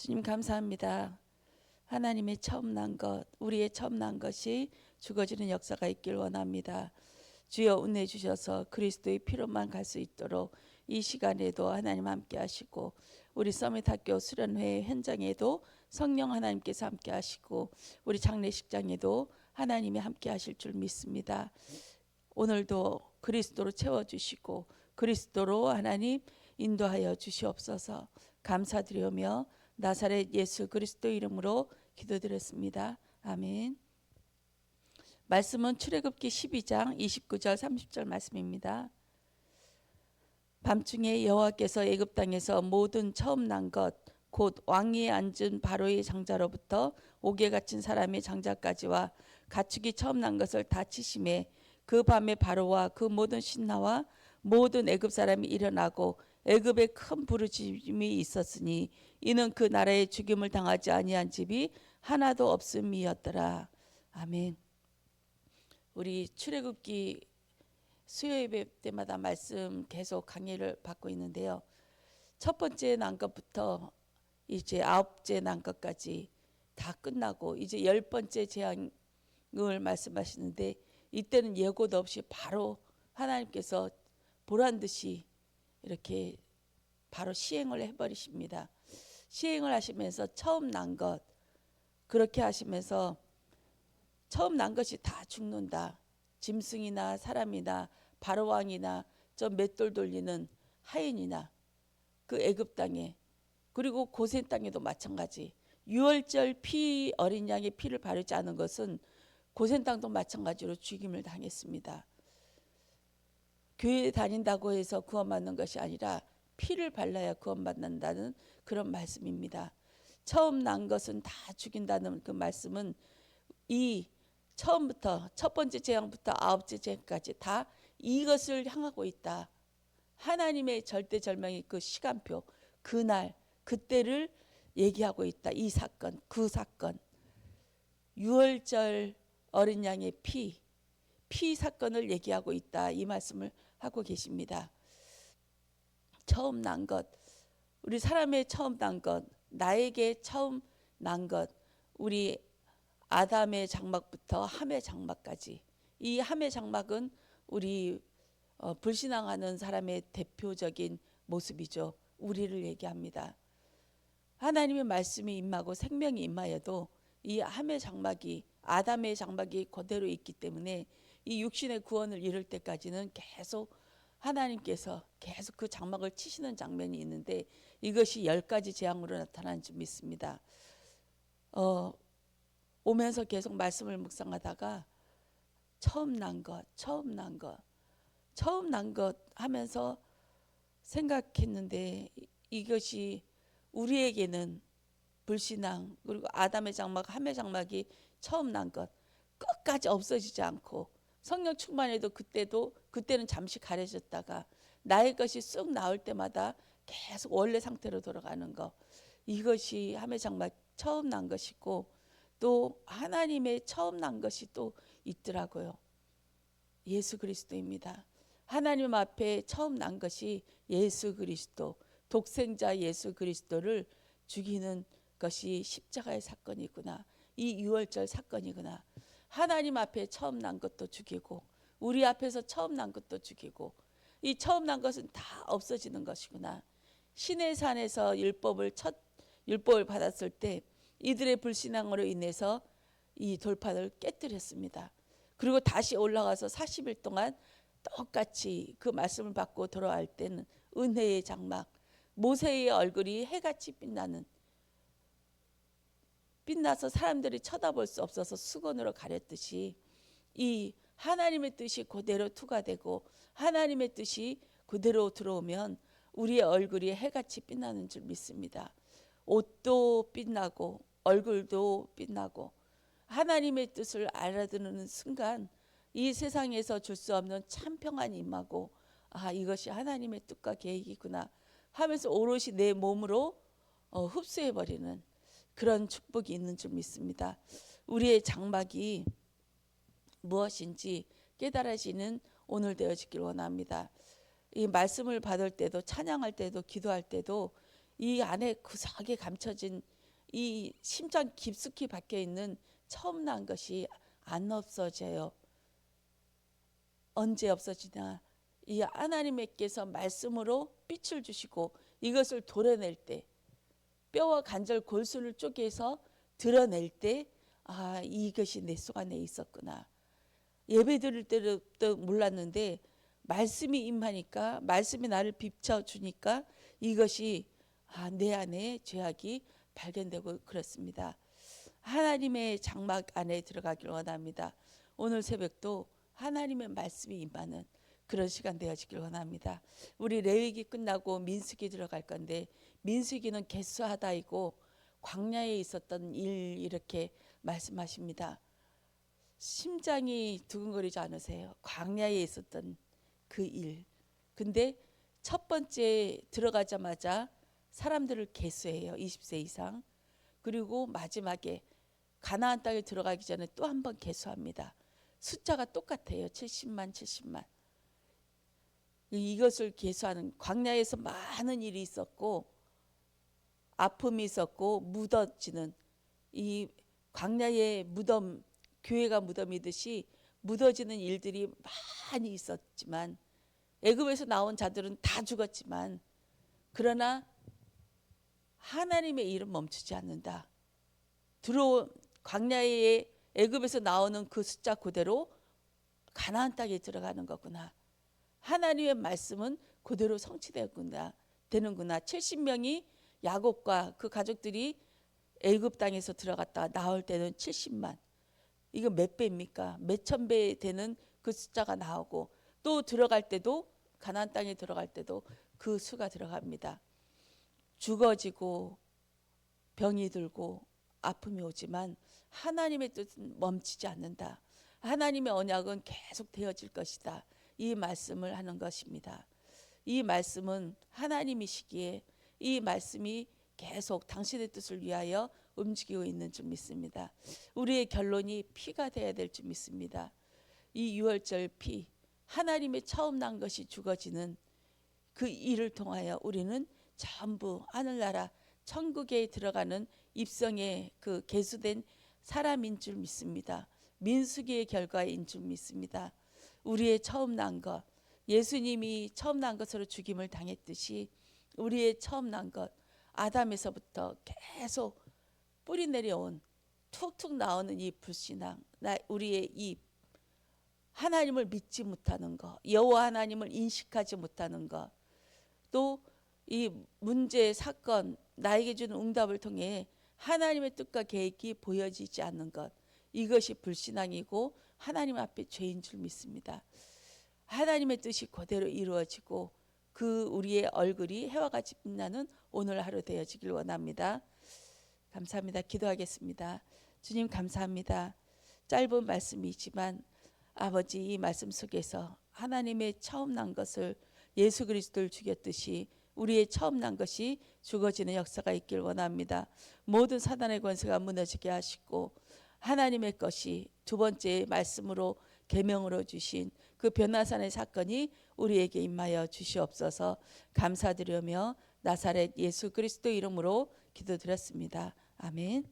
주님 감사합니다. 하나님의 처음 난 것, 우리의 처음 난 것이 죽어지는 역사가 있길 원합니다. 주여 은혜 주셔서 그리스도의 피로만 갈 수 있도록 이 시간에도 하나님 함께 하시고, 우리 서밋학교 수련회 현장에도 성령 하나님께서 함께 하시고, 우리 장례식장에도 하나님이 함께 하실 줄 믿습니다. 오늘도 그리스도로 채워주시고 그리스도로 하나님 인도하여 주시옵소서. 감사드리며 나사렛 예수 그리스도 이름으로 기도드렸습니다. 아멘. 말씀은 출애굽기 12장 29절 30절 말씀입니다. 밤중에 여호와께서 애굽 땅에서 모든 처음 난 것 곧 왕위에 앉은 바로의 장자로부터 옥에 갇힌 사람의 장자까지와 가축이 처음 난 것을 다 치심에 그 밤에 바로와 그 모든 신하와 모든 애굽 사람이 일어나고 애굽에 큰 부르짖음이 있었으니 이는 그 나라에 죽임을 당하지 아니한 집이 하나도 없음이었더라. 아멘. 우리 출애굽기 수요예배 때마다 말씀 계속 강의를 받고 있는데요. 첫 번째 난 것부터 이제 아홉째 난 것까지 다 끝나고 이제 10번째 재앙을 말씀하시는데, 이때는 예고도 없이 바로 하나님께서 보란 듯이 이렇게 바로 시행을 해버리십니다. 시행을 하시면서 처음 난 것, 그렇게 하시면서 처음 난 것이 다 죽는다. 짐승이나 사람이나 바로왕이나 저 맷돌 돌리는 하인이나 그 애굽 땅에, 그리고 고센 땅에도 마찬가지. 유월절 피 어린 양의 피를 바르지 않은 것은 고센 땅도 마찬가지로 죽임을 당했습니다. 교회에 다닌다고 해서 구원받는 것이 아니라 피를 발라야 구원받는다는 그런 말씀입니다. 처음 난 것은 다 죽인다는 그 말씀은 이 처음부터 첫 번째 재앙부터 아홉째 재앙까지 다 이것을 향하고 있다. 하나님의 절대절명의 그 시간표, 그날 그때를 얘기하고 있다. 이 사건, 그 사건, 유월절 어린 양의 피 사건을 얘기하고 있다. 이 말씀을 하고 계십니다. 처음 난 것, 우리 사람의 처음 난 것, 나에게 처음 난 것, 우리 아담의 장막부터 함의 장막까지, 이 함의 장막은 우리 불신앙하는 사람의 대표적인 모습이죠. 우리를 얘기합니다. 하나님의 말씀이 임하고 생명이 임하여도 이 함의 장막이, 아담의 장막이 그대로 있기 때문에 이 육신의 구원을 이룰 때까지는 계속 하나님께서 계속 그 장막을 치시는 장면이 있는데, 이것이 10가지 재앙으로 나타난 줄 믿습니다. 오면서 계속 말씀을 묵상하다가 처음 난 것 하면서 생각했는데, 이것이 우리에게는 불신앙, 그리고 아담의 장막, 함의 장막이 처음 난 것, 끝까지 없어지지 않고 성령 충만해도 그때는 잠시 가려졌다가 나의 것이 쑥 나올 때마다 계속 원래 상태로 돌아가는 것, 이것이 함의 장막 처음 난 것이고, 또 하나님의 처음 난 것이 또 있더라고요. 예수 그리스도입니다. 하나님 앞에 처음 난 것이 예수 그리스도, 독생자 예수 그리스도를 죽이는 것이 십자가의 사건이구나. 이 유월절 사건이구나. 하나님 앞에 처음 난 것도 죽이고 우리 앞에서 처음 난 것도 죽이고, 이 처음 난 것은 다 없어지는 것이구나. 시내산에서 율법을 받았을 때 이들의 불신앙으로 인해서 이 돌판을 깨뜨렸습니다. 그리고 다시 올라가서 40일 동안 똑같이 그 말씀을 받고 돌아갈 때는 은혜의 장막, 모세의 얼굴이 해같이 빛나서 사람들이 쳐다볼 수 없어서 수건으로 가렸듯이, 이 하나님의 뜻이 그대로 투과되고 하나님의 뜻이 그대로 들어오면 우리의 얼굴이 해같이 빛나는 줄 믿습니다. 옷도 빛나고 얼굴도 빛나고 하나님의 뜻을 알아듣는 순간 이 세상에서 줄 수 없는 참 평안이 임하고, 이것이 하나님의 뜻과 계획이구나 하면서 오롯이 내 몸으로 흡수해버리는 그런 축복이 있는 줄 믿습니다. 우리의 장막이 무엇인지 깨달아지는 오늘 되어지길 원합니다. 이 말씀을 받을 때도, 찬양할 때도, 기도할 때도 이 안에 구석에 감춰진 이 심장 깊숙이 박혀 있는 처음 난 것이 안 없어져요. 언제 없어지냐? 이 하나님께서 말씀으로 빛을 주시고 이것을 도려낼 때, 뼈와 관절 골수를 쪼개서 드러낼 때, 아, 이것이 내 속 안에 있었구나. 예배 드릴 때도 몰랐는데 말씀이 임하니까, 말씀이 나를 비춰주니까 이것이 내 안에 죄악이 발견되고 그렇습니다. 하나님의 장막 안에 들어가길 원합니다. 오늘 새벽도 하나님의 말씀이 임하는 그런 시간 되어지길 원합니다. 우리 레위기 끝나고 민수기 들어갈 건데, 민수기는 개수하다이고 광야에 있었던 일 이렇게 말씀하십니다. 심장이 두근거리지 않으세요? 광야에 있었던 그 일. 근데 첫 번째 들어가자마자 사람들을 계수해요. 20세 이상. 그리고 마지막에 가나안 땅에 들어가기 전에 또 한 번 계수합니다. 숫자가 똑같아요. 70만. 이것을 계수하는, 광야에서 많은 일이 있었고 아픔이 있었고 묻어지는, 이 광야의 무덤, 교회가 무덤이듯이 묻어지는 일들이 많이 있었지만, 애굽에서 나온 자들은 다 죽었지만, 그러나 하나님의 일은 멈추지 않는다. 들어온 광야의 애굽에서 나오는 그 숫자 그대로 가나안 땅에 들어가는 거구나. 하나님의 말씀은 그대로 성취되는구나. 70명이 야곱과 그 가족들이 애굽 땅에서 들어갔다 나올 때는 70만. 이거 몇 배입니까? 몇천 배 되는 그 숫자가 나오고, 또 들어갈 때도, 가나안 땅에 들어갈 때도 그 수가 들어갑니다. 죽어지고 병이 들고 아픔이 오지만 하나님의 뜻은 멈추지 않는다. 하나님의 언약은 계속 되어질 것이다. 이 말씀을 하는 것입니다. 이 말씀은 하나님이시기에 이 말씀이 계속 당신의 뜻을 위하여 움직이고 있는 줄 믿습니다. 우리의 결론이 피가 되어야 될 줄 믿습니다. 이 유월절 피, 하나님의 처음 난 것이 죽어지는 그 일을 통하여 우리는 전부 하늘나라 천국에 들어가는 입성의 그 계수된 사람인 줄 믿습니다. 민수기의 결과인 줄 믿습니다. 우리의 처음 난 것, 예수님이 처음 난 것으로 죽임을 당했듯이 우리의 처음 난 것, 아담에서부터 계속 뿌리 내려온 툭툭 나오는 이 불신앙, 우리의 이 하나님을 믿지 못하는 것, 여호와 하나님을 인식하지 못하는 것, 또 이 문제, 사건, 나에게 주는 응답을 통해 하나님의 뜻과 계획이 보여지지 않는 것, 이것이 불신앙이고 하나님 앞에 죄인 줄 믿습니다. 하나님의 뜻이 그대로 이루어지고 그 우리의 얼굴이 해와 같이 빛나는 오늘 하루 되어지길 원합니다. 감사합니다. 기도하겠습니다. 주님 감사합니다. 짧은 말씀이지만 아버지, 이 말씀 속에서 하나님의 처음 난 것을, 예수 그리스도를 죽였듯이 우리의 처음 난 것이 죽어지는 역사가 있길 원합니다. 모든 사단의 권세가 무너지게 하시고 하나님의 것이 두 번째 말씀으로 계명으로 주신 그 변화산의 사건이 우리에게 임하여 주시옵소서. 감사드리며 나사렛 예수 그리스도 이름으로 기도드렸습니다. 아멘.